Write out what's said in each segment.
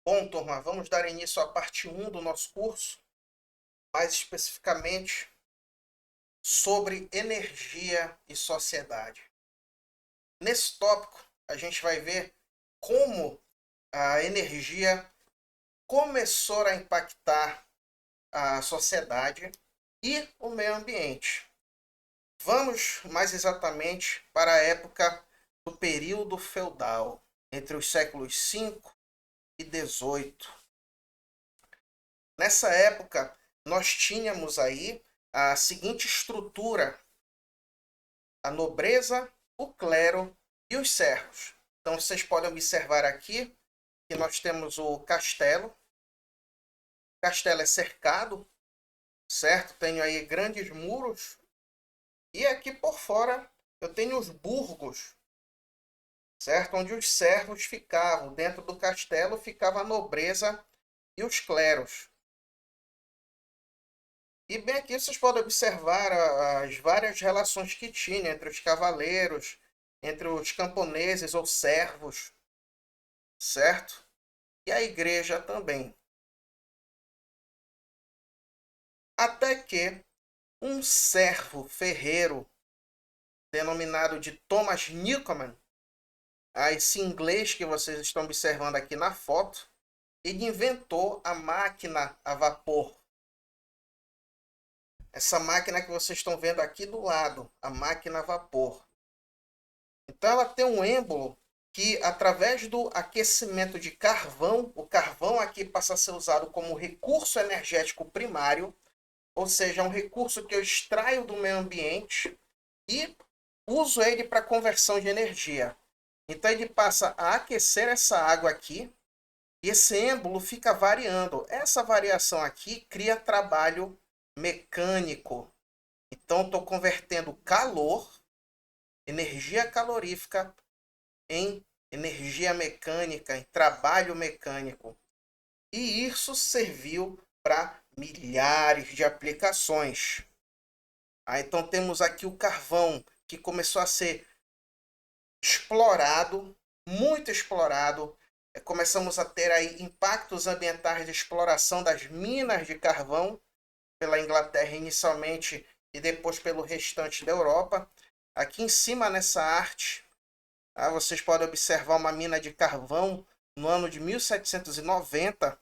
Bom, turma, vamos dar início à parte um do nosso curso, mais especificamente sobre energia e sociedade. Nesse tópico, a gente vai ver como a energia começou a impactar a sociedade e o meio ambiente. Vamos mais exatamente para a época do período feudal, entre os séculos 5 e 18. Nessa época, nós tínhamos aí a seguinte estrutura: a nobreza, o clero e os servos. Então, vocês podem observar aqui que nós temos o castelo. O castelo é cercado, certo? Tenho aí grandes muros. E aqui por fora eu tenho os burgos, certo? Onde os servos ficavam. Dentro do castelo ficava a nobreza e os cleros. E bem aqui vocês podem observar as várias relações que tinha entre os cavaleiros, entre os camponeses ou servos, certo? E a igreja também. Até que um servo ferreiro, denominado de Thomas Newcomen, esse inglês que vocês estão observando aqui na foto, ele inventou a máquina a vapor. Essa máquina que vocês estão vendo aqui do lado, a máquina a vapor. Então ela tem um êmbolo que, através do aquecimento de carvão, o carvão aqui passa a ser usado como recurso energético primário, ou seja, um recurso que eu extraio do meio ambiente e uso ele para conversão de energia. Então ele passa a aquecer essa água aqui e esse êmbolo fica variando. Essa variação aqui cria trabalho mecânico. Então estou convertendo calor, energia calorífica, em energia mecânica, em trabalho mecânico. E isso serviu para milhares de aplicações. Então temos aqui o carvão, que começou a ser explorado, muito explorado. Começamos a ter aí impactos ambientais de exploração das minas de carvão pela Inglaterra inicialmente e depois pelo restante da Europa. Aqui em cima nessa arte, vocês podem observar uma mina de carvão no ano de 1790.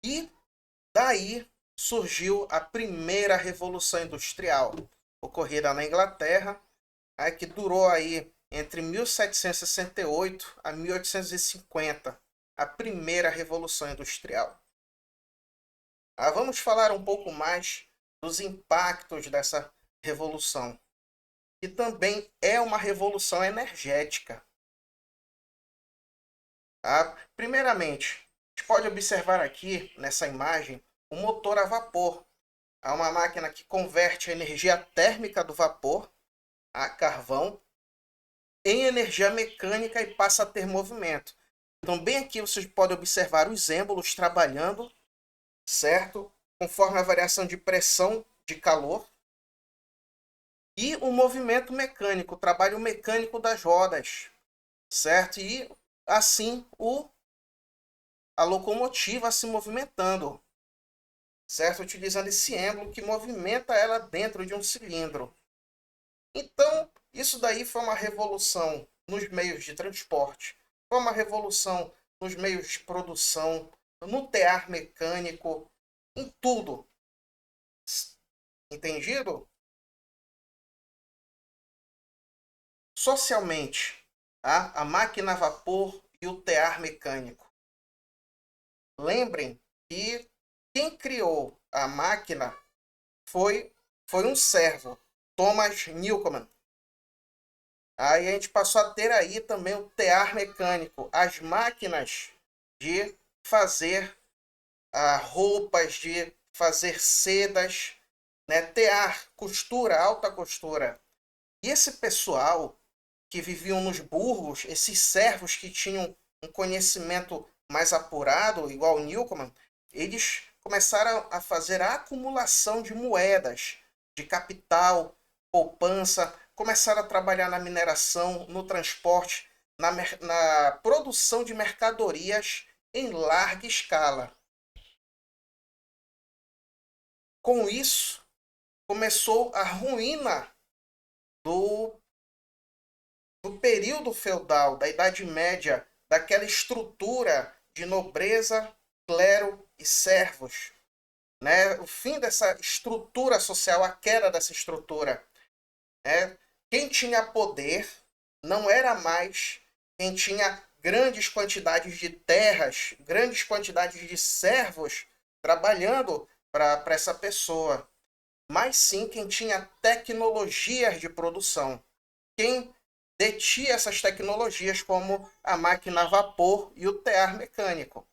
E daí surgiu a primeira Revolução Industrial, ocorrida na Inglaterra, que durou aí entre 1768 a 1850, a primeira Revolução Industrial. Vamos falar um pouco mais dos impactos dessa revolução, que também é uma revolução energética. Primeiramente, a gente pode observar aqui nessa imagem o motor a vapor. Há uma máquina que converte a energia térmica do vapor a carvão em energia mecânica e passa a ter movimento. Então, bem aqui vocês podem observar os êmbolos trabalhando, certo? Conforme a variação de pressão de calor. E o movimento mecânico, o trabalho mecânico das rodas, certo? E assim a locomotiva se movimentando, certo? Utilizando esse êmbolo que movimenta ela dentro de um cilindro. Então, isso daí foi uma revolução nos meios de transporte, foi uma revolução nos meios de produção, no tear mecânico, em tudo. Entendido? Socialmente, a máquina a vapor e o tear mecânico. Lembrem que quem criou a máquina foi um servo, Thomas Newcomen. Aí a gente passou a ter aí também o tear mecânico, as máquinas de fazer roupas, de fazer sedas, né? Tear, costura, alta costura. E esse pessoal que viviam nos burgos, esses servos que tinham um conhecimento mais apurado, igual o Newcomen, eles começaram a fazer a acumulação de moedas, de capital, poupança, começaram a trabalhar na mineração, no transporte. na produção de mercadorias em larga escala. Com isso, começou a ruína do, do período feudal, da Idade Média, daquela estrutura de nobreza, clero e servos. Né? O fim dessa estrutura social, a queda dessa estrutura. Né? Quem tinha poder não era mais quem tinha grandes quantidades de terras, grandes quantidades de servos trabalhando para essa pessoa, mas sim quem tinha tecnologias de produção. Quem detinha essas tecnologias, como a máquina a vapor e o tear mecânico.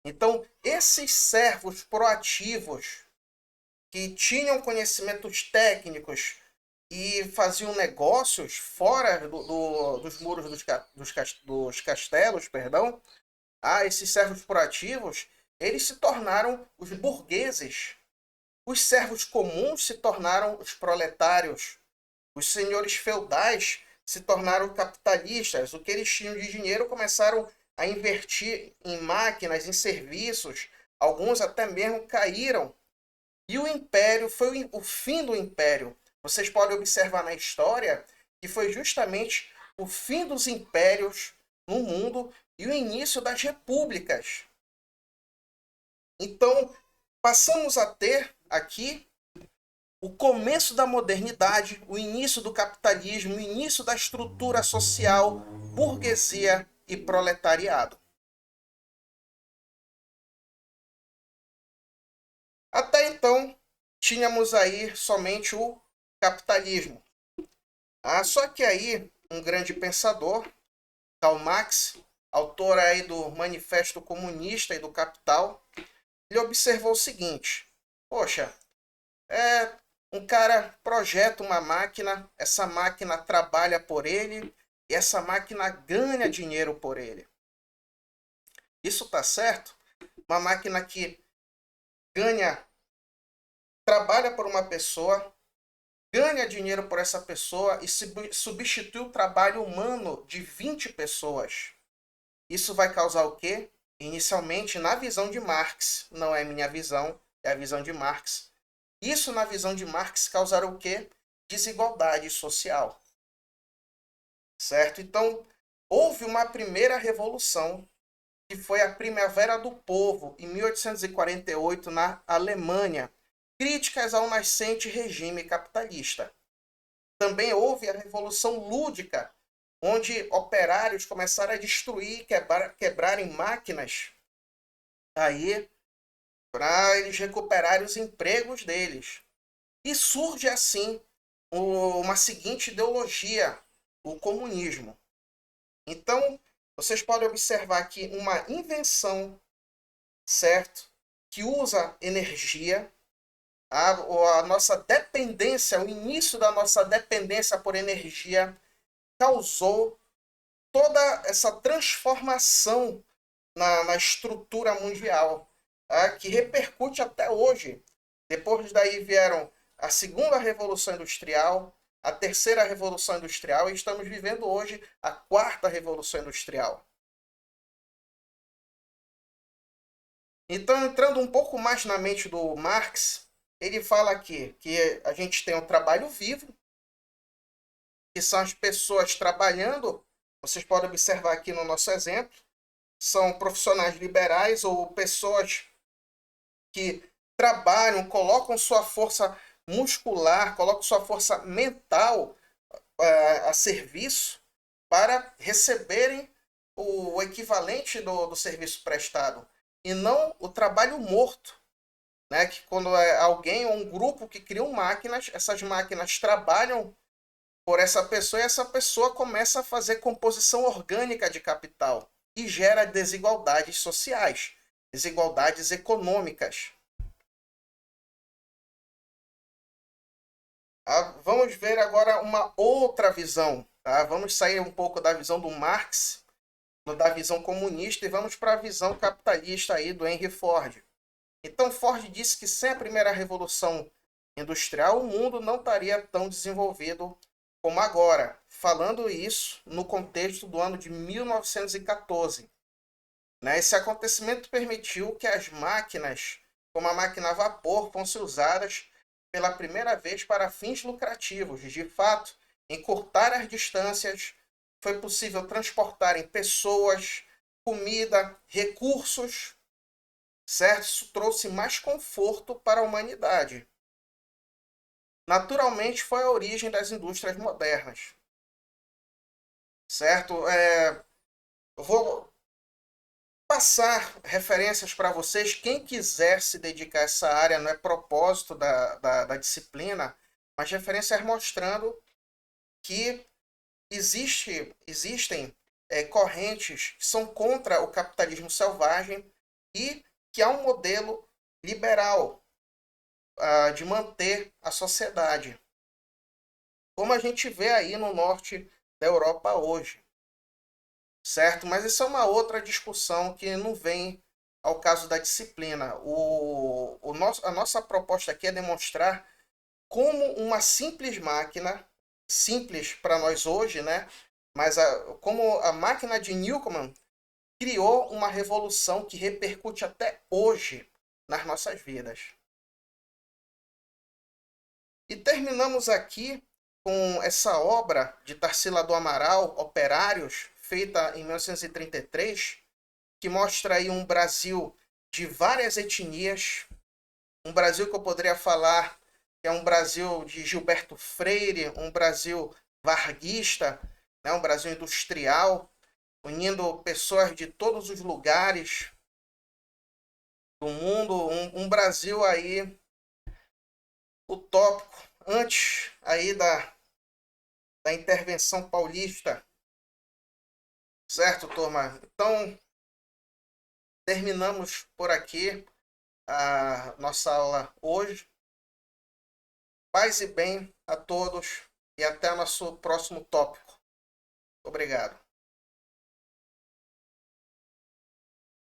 Então, esses servos proativos que tinham conhecimentos técnicos e faziam negócios fora dos muros dos castelos, perdão, esses servos proativos, eles se tornaram os burgueses. Os servos comuns se tornaram os proletários. Os senhores feudais se tornaram capitalistas. O que eles tinham de dinheiro começaram a invertir em máquinas, em serviços. Alguns até mesmo caíram. E o império foi o fim do império. Vocês podem observar na história que foi justamente o fim dos impérios no mundo e o início das repúblicas. Então, passamos a ter aqui o começo da modernidade, o início do capitalismo, o início da estrutura social, burguesia e proletariado. Até então, tínhamos aí somente o capitalismo. Só que aí, um grande pensador, Karl Marx, autor aí do Manifesto Comunista e do Capital, ele observou o seguinte: poxa, um cara projeta uma máquina, essa máquina trabalha por ele e essa máquina ganha dinheiro por ele. Isso tá certo? Uma máquina que trabalha por uma pessoa, ganha dinheiro por essa pessoa e substitui o trabalho humano de 20 pessoas. Isso vai causar o quê? Inicialmente, na visão de Marx, não é minha visão, é a visão de Marx. Isso, na visão de Marx, causará o quê? Desigualdade social. Certo? Então, houve uma primeira revolução, que foi a Primavera do Povo, em 1848, na Alemanha, críticas ao nascente regime capitalista. Também houve a Revolução Lúdica, onde operários começaram a destruir e quebrarem máquinas aí para eles recuperarem os empregos deles. E surge assim uma seguinte ideologia, o comunismo. Então, vocês podem observar aqui uma invenção, certo? Que usa energia, a nossa dependência, o início da nossa dependência por energia causou toda essa transformação na estrutura mundial, que repercute até hoje. Depois daí vieram a segunda Revolução Industrial, a terceira Revolução Industrial e estamos vivendo hoje a quarta Revolução Industrial. Então, entrando um pouco mais na mente do Marx, ele fala aqui que a gente tem um trabalho vivo, que são as pessoas trabalhando. Vocês podem observar aqui no nosso exemplo, são profissionais liberais ou pessoas que trabalham, colocam sua força muscular, colocam sua força mental a serviço para receberem o equivalente do serviço prestado e não o trabalho morto, né? Que quando é alguém ou um grupo que criam máquinas, essas máquinas trabalham por essa pessoa e essa pessoa começa a fazer composição orgânica de capital e gera desigualdades sociais, desigualdades econômicas. Vamos ver agora uma outra visão. Tá? Vamos sair um pouco da visão do Marx, da visão comunista, e vamos para a visão capitalista aí do Henry Ford. Então Ford disse que sem a primeira revolução industrial o mundo não estaria tão desenvolvido como agora, falando isso no contexto do ano de 1914. Né? Esse acontecimento permitiu que as máquinas, como a máquina a vapor, fossem usadas pela primeira vez para fins lucrativos. De fato, encurtar as distâncias, foi possível transportar em pessoas, comida, recursos, certo? Isso trouxe mais conforto para a humanidade. Naturalmente, foi a origem das indústrias modernas, certo? Eu vou passar referências para vocês. Quem quiser se dedicar a essa área, não é propósito da disciplina, mas referências mostrando que existem correntes que são contra o capitalismo selvagem e que há um modelo liberal de manter a sociedade, como a gente vê aí no norte da Europa hoje, certo? Mas isso é uma outra discussão que não vem ao caso da disciplina. A nossa proposta aqui é demonstrar como uma simples máquina, simples para nós hoje, né? Mas como a máquina de Newcomen criou uma revolução que repercute até hoje nas nossas vidas. E terminamos aqui com essa obra de Tarsila do Amaral, Operários, feita em 1933, que mostra aí um Brasil de várias etnias, um Brasil que eu poderia falar que é um Brasil de Gilberto Freire, um Brasil varguista, né, um Brasil industrial, unindo pessoas de todos os lugares do mundo, um Brasil aí utópico, antes aí da intervenção paulista, certo, turma? Então, terminamos por aqui a nossa aula hoje. Paz e bem a todos e até o nosso próximo tópico. Obrigado.